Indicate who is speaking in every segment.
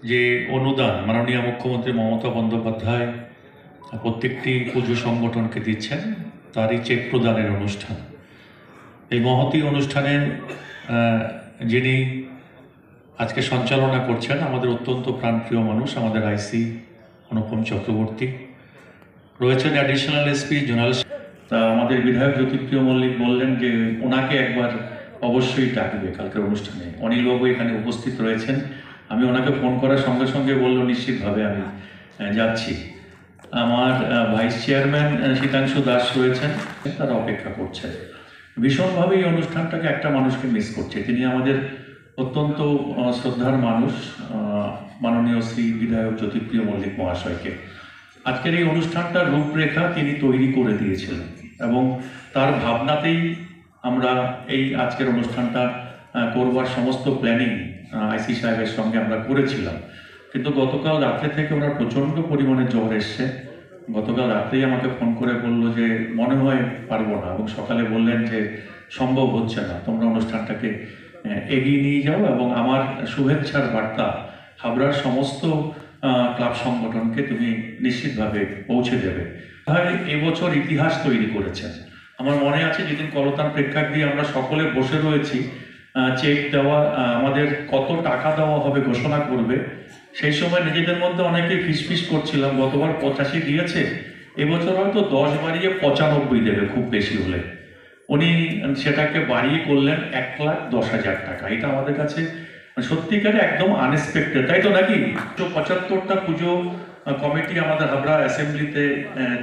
Speaker 1: যে অনুদান মাননীয় মুখ্যমন্ত্রী মমতা বন্দ্যোপাধ্যায় প্রত্যেকটি পুজো সংগঠনকে দিচ্ছেন, তারই চেক প্রদানের অনুষ্ঠান। এই মহতী অনুষ্ঠানের যিনি আজকে সঞ্চালনা করছেন আমাদের অত্যন্ত প্রাণপ্রিয় মানুষ, আমাদের আইসি অনুপম চক্রবর্তী রয়েছেন, অ্যাডিশনাল এসপি জোনাল। তা আমাদের বিধায়ক জ্যোতিপ্রিয় মল্লিক বললেন যে ওনাকে একবার অবশ্যই ডাকবে কালকের অনুষ্ঠানে। অনিলবাবু এখানে উপস্থিত রয়েছেন, আমি ওনাকে ফোন করার সঙ্গে সঙ্গে বলল নিশ্চিতভাবে আমি যাচ্ছি। আমার ভাইস চেয়ারম্যান শীতাংশু দাস রয়েছেন, তারা অপেক্ষা করছেন। ভীষণভাবে এই অনুষ্ঠানটাকে একটা মানুষকে মিস করছে, তিনি আমাদের অত্যন্ত শ্রদ্ধার মানুষ, মাননীয় শ্রী বিধায়ক জ্যোতিপ্রিয় মল্লিক মহাশয়কে। আজকের এই অনুষ্ঠানটার রূপরেখা তিনি তৈরি করে দিয়েছিলেন এবং তার ভাবনাতেই আমরা এই আজকের অনুষ্ঠানটা করবার সমস্ত প্ল্যানিং আইসি সাহেবের সঙ্গে আমরা করেছিলাম। কিন্তু গতকাল রাত্রে থেকে ওনার প্রচণ্ড পরিমাণে জ্বর এসছে। গতকাল রাত্রেই আমাকে ফোন করে বললো যে মনে হয় পারবো না, এবং সকালে বললেন যে সম্ভব হচ্ছে না, তোমরা অনুষ্ঠানটাকে এগিয়ে নিয়ে যাও এবং আমার শুভেচ্ছার বার্তা হাবড়ার সমস্ত ক্লাব সংগঠনকে তুমি নিশ্চিতভাবে পৌঁছে দেবে। এবছর ইতিহাস তৈরি করেছেন। আমার মনে আছে যেদিন করতান প্রেক্ষাগৃহে আমরা সকলে বসে রয়েছি, চেক দেওয়া, আমাদের কত টাকা দেওয়া হবে ঘোষণা করবে, সেই সময় নিজেদের মধ্যে অনেকেই ফিসফিস করছিলাম গতবার 85 দিয়েছে, এবছর হয়তো 10 বাড়িয়ে 95 দেবে খুব বেশি হলে। উনি সেটাকে বাড়িয়ে করলেন 1,10,000 টাকা। এটা আমাদের কাছে সত্যিকারে একদম আনএক্সপেক্টেড, তাই তো নাকি? 75টা পুজো কমিটি আমাদের হাবড়া অ্যাসেম্বলিতে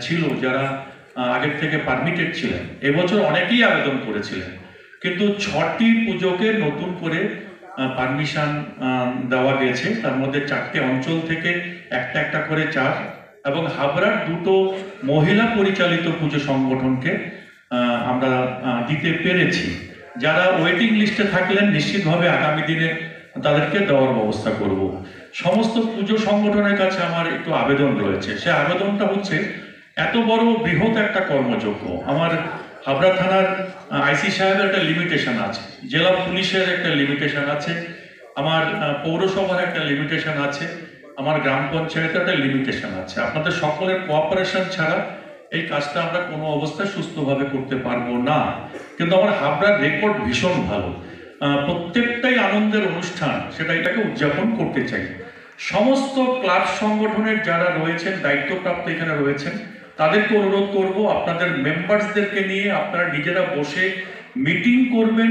Speaker 1: ছিল যারা আগের থেকে পারমিটেড ছিলেন। এবছর অনেকেই আবেদন করেছিলেন, কিন্তু 6টি পুজোকে নতুন করে পারমিশন দেওয়া গেছে। তার মধ্যে 4টে অঞ্চল থেকে একটা একটা করে 4, এবং হাবড়ার 2টো মহিলা পরিচালিত পুজো সংগঠনকে আমরা দিতে পেরেছি। যারা ওয়েটিং লিস্টে থাকলেন নিশ্চিতভাবে আগামী দিনে তাদেরকে দেওয়ার ব্যবস্থা করব। সমস্ত পুজো সংগঠনের কাছে আমার একটু আবেদন রয়েছে। সে আবেদনটা হচ্ছে, এত বড় বৃহৎ একটা কর্মযজ্ঞ, আমার হাবড়া থানার আইসি সাহেবের একটা লিমিটেশন আছে, জেলা পুলিশের একটা লিমিটেশন আছে, আমার পৌরসভার একটা লিমিটেশন আছে, আমার গ্রাম পঞ্চায়েতের একটা লিমিটেশন আছে। আপনাদের সকলের কোঅপারেশন ছাড়া এই কাজটা আমরা কোনো অবস্থায় সুস্থভাবে করতে পারবো না। কিন্তু আমার হাবড়ার রেকর্ড ভীষণ ভালো, প্রত্যেকটাই আনন্দের অনুষ্ঠান, সেটা এটাকে উদযাপন করতে চাই। সমস্ত ক্লাব সংগঠনের যারা রয়েছেন, দায়িত্বপ্রাপ্ত এখানে রয়েছেন, তাদেরকে অনুরোধ করব আপনাদের মেম্বার্সদেরকে নিয়ে আপনারা নিজেরা বসে মিটিং করবেন,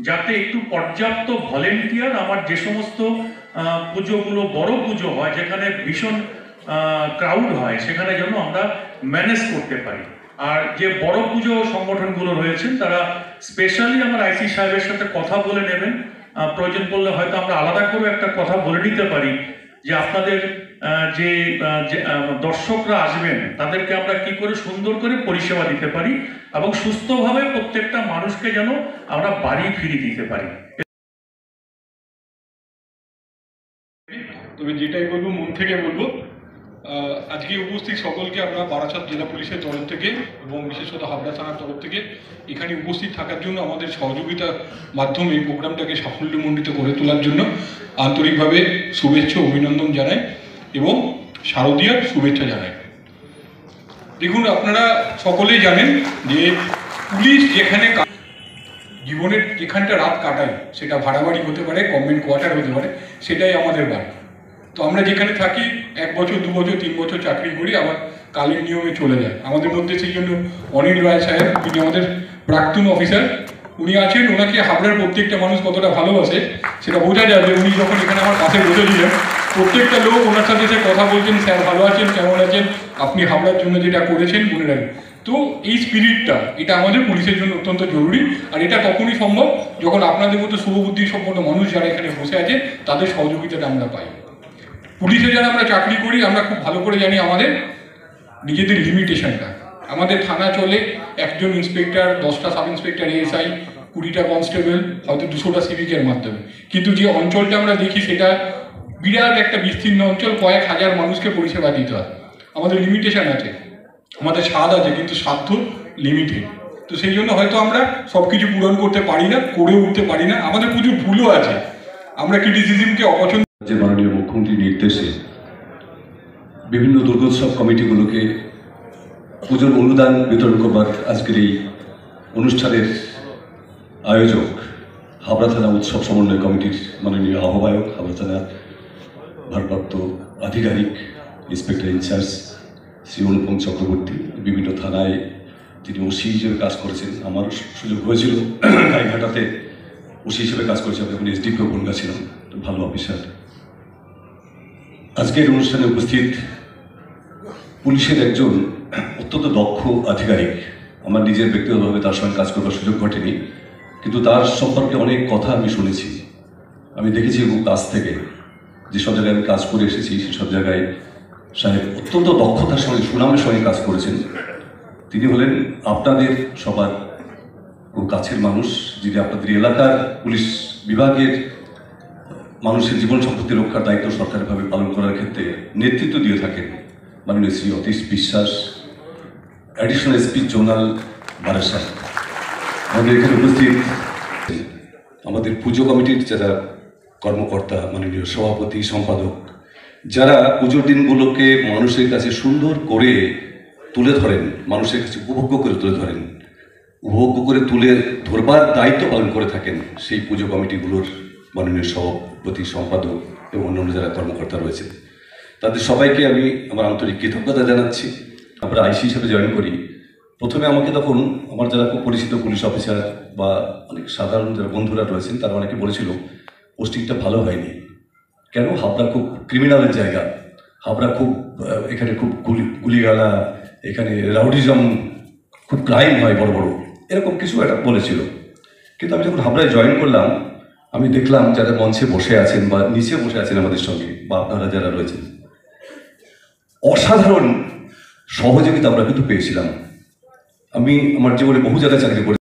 Speaker 1: যাতে একটু পর্যাপ্ত ভলেন্টিয়ার, আমার যে সমস্ত পুজোগুলো বড় পুজো হয় যেখানে ভীষণ ক্রাউড হয়, সেখানে যেন আমরা ম্যানেজ করতে পারি। আর যে বড় পুজো সংগঠনগুলো রয়েছেন তারা স্পেশালি আমার আইসি সাহেবের সাথে কথা বলে নেবেন। প্রয়োজন পড়লে হয়তো আমরা আলাদা করে একটা কথা বলে নিতে পারি যে আপনাদের যে দর্শকরা আসবেন তাদেরকে আমরা কি করে সুন্দর করে পরিষেবা দিতে পারি এবং সুস্থভাবে প্রত্যেকটা মানুষকে যেন আমরা বাড়ি ফিরিয়ে দিতে পারি।
Speaker 2: তবে যেটাই বলবো মন থেকে বলবো, আজকে উপস্থিত সকলকে আমরা বারাসাত জেলা পুলিশের তরফ থেকে এবং বিশেষত হাবড়া থানার তরফ থেকে এখানে উপস্থিত থাকার জন্য, আমাদের সহযোগিতার মাধ্যমে এই প্রোগ্রামটাকে সাফল্যমণ্ডিত করে তোলার জন্য আন্তরিকভাবে শুভেচ্ছা অভিনন্দন জানাই এবং শারদীয়ার শুভেচ্ছা জানাই। দেখুন, আপনারা সকলেই জানেন যে পুলিশ যেখানে জীবনের যেখানটা রাত কাটায়, সেটা ভাড়া বাড়ি হতে পারে, গভর্নমেন্ট কোয়ার্টার হতে পারে, সেটাই আমাদের বাড়ি। তো আমরা যেখানে থাকি 1 বছর 2 বছর 3 বছর চাকরি করি, আবার কালের নিয়মে চলে যায়। আমাদের মধ্যে সেই জন্য অনিল রায় সাহেব, তিনি আমাদের প্রাক্তন অফিসার, উনি আছেন। ওনাকে হাবড়ার প্রত্যেকটা মানুষ কতটা ভালোবাসে সেটা বোঝা যায় যে উনি যখন এখানে আমার পাশে বসেছিলেন, প্রত্যেকটা লোক ওনার সাথে এসে কথা বলছেন, স্যার ভালো আছেন, কেমন আছেন, আপনি হাবড়ার জন্য যেটা করেছেন মনে রাখবেন। তো এই স্পিরিটটা, এটা আমাদের পুলিশের জন্য অত্যন্ত জরুরি। আর এটা তখনই সম্ভব যখন আপনাদের মতো শুভবুদ্ধি সম্পন্ন মানুষ যারা এখানে বসে আছে তাদের সহযোগিতাটা আমরা পাই। পুলিশে যারা আমরা চাকরি করি, আমরা খুব ভালো করে জানি আমাদের নিজেদের লিমিটেশনটা। আমাদের থানা চলে একজন ইন্সপেক্টর, 10টা সাব ইন্সপেক্টর, এএসআই, 20টা কনস্টেবল, হয়তো 200টা সিভিকের মাধ্যমে। কিন্তু যে অঞ্চলটা আমরা দেখি সেটা বিরাট একটা বিস্তীর্ণ অঞ্চল, কয়েক হাজার মানুষকে পরিষেবা দিতে হয়। আমাদের লিমিটেশন আছে, আমাদের স্বাদ আছে, কিন্তু সাধ্য লিমিটেড। তো সেই জন্য হয়তো আমরা সব কিছু পূরণ করতে পারি না, করে উঠতে পারি না, আমাদের প্রচুর ভুলও আছে। আমরা ক্রিটিসিজমকে অপছন্দ।
Speaker 3: যে মাননীয় মুখ্যমন্ত্রী বিভিন্ন দুর্গোৎসব কমিটিগুলোকে পুজোর অনুদান বিতরণ করবার আজকের এই অনুষ্ঠানের আয়োজক হাবড়া থানা উৎসব সমন্বয় কমিটির মাননীয় আহ্বায়ক, হাবড়া থানার ভারপ্রাপ্ত আধিকারিক ইন্সপেক্টর ইনচার্জ শ্রী অনুপম চক্রবর্তী, বিভিন্ন থানায় তিনি ওসি হিসেবে কাজ করেছেন। আমার সুযোগ হয়েছিল গাইঘাটাতে ওসি হিসেবে কাজ করেছেন, যখন এসডিপিও বনগা ছিলাম, ভালো অফিসার। আজকের অনুষ্ঠানে উপস্থিত পুলিশের একজন অত্যন্ত দক্ষ আধিকারিক। আমার নিজের ব্যক্তিগতভাবে তার সঙ্গে কাজ করবার সুযোগ ঘটেনি, কিন্তু তার সম্পর্কে অনেক কথা আমি শুনেছি, আমি দেখেছি খুব কাছ থেকে। যেসব জায়গায় আমি কাজ করে এসেছি সেসব জায়গায় সাহেব অত্যন্ত দক্ষতার সঙ্গে সুনামের সঙ্গে কাজ করেছেন। তিনি হলেন আপনাদের সবার খুব কাছের মানুষ, যিনি আপনাদের এলাকার পুলিশ বিভাগের মানুষের জীবন সম্পত্তি রক্ষার দায়িত্ব সরকারিভাবে পালন করার ক্ষেত্রে নেতৃত্ব দিয়ে থাকেন মাননীয় শ্রী অতীশ বিশ্বাস, অ্যাডিশনাল এসপি জোনাল বারাসাত। আমাদের এখানে উপস্থিত আমাদের পুজো কমিটির যারা কর্মকর্তা, মাননীয় সভাপতি, সম্পাদক, যারা পুজোর দিনগুলোকে মানুষের কাছে সুন্দর করে তুলে ধরেন, মানুষের কাছে উপভোগ্য করে তুলে ধরেন, উপভোগ্য করে তুলে ধরবার দায়িত্ব পালন করে থাকেন, সেই পুজো কমিটিগুলোর মাননীয় সভাপতি, সম্পাদক এবং অন্যান্য যারা কর্মকর্তা রয়েছে, তাদের সবাইকে আমি আমার আন্তরিক কৃতজ্ঞতা জানাচ্ছি। আমরা আইসি হিসেবে জয়েন করি, প্রথমে আমাকে তখন আমার যারা খুব পরিচিত পুলিশ অফিসার বা অনেক সাধারণ যারা বন্ধুরা রয়েছেন তারা অনেকে বলেছিল পোস্টিংটা ভালো হয়নি। কেন? হাবড়া খুব ক্রিমিনালের জায়গা, হাবড়া খুব এখানে খুব গুলিগালা, এখানে রাউডিজম, খুব ক্রাইম হয় বড় বড়, এরকম কিছু একটা বলেছিল। কিন্তু আমি যখন হাবড়ায় জয়েন করলাম, আমি দেখলাম যারা মঞ্চে বসে আছেন বা নিচে বসে আছেন আমাদের সঙ্গে, বা আপনারা যারা রয়েছেন, অসাধারণ সহযোগিতা আমরা কিন্তু পেয়েছিলাম। আমি আমার জীবনে বহু জায়গায় চাকরি করি।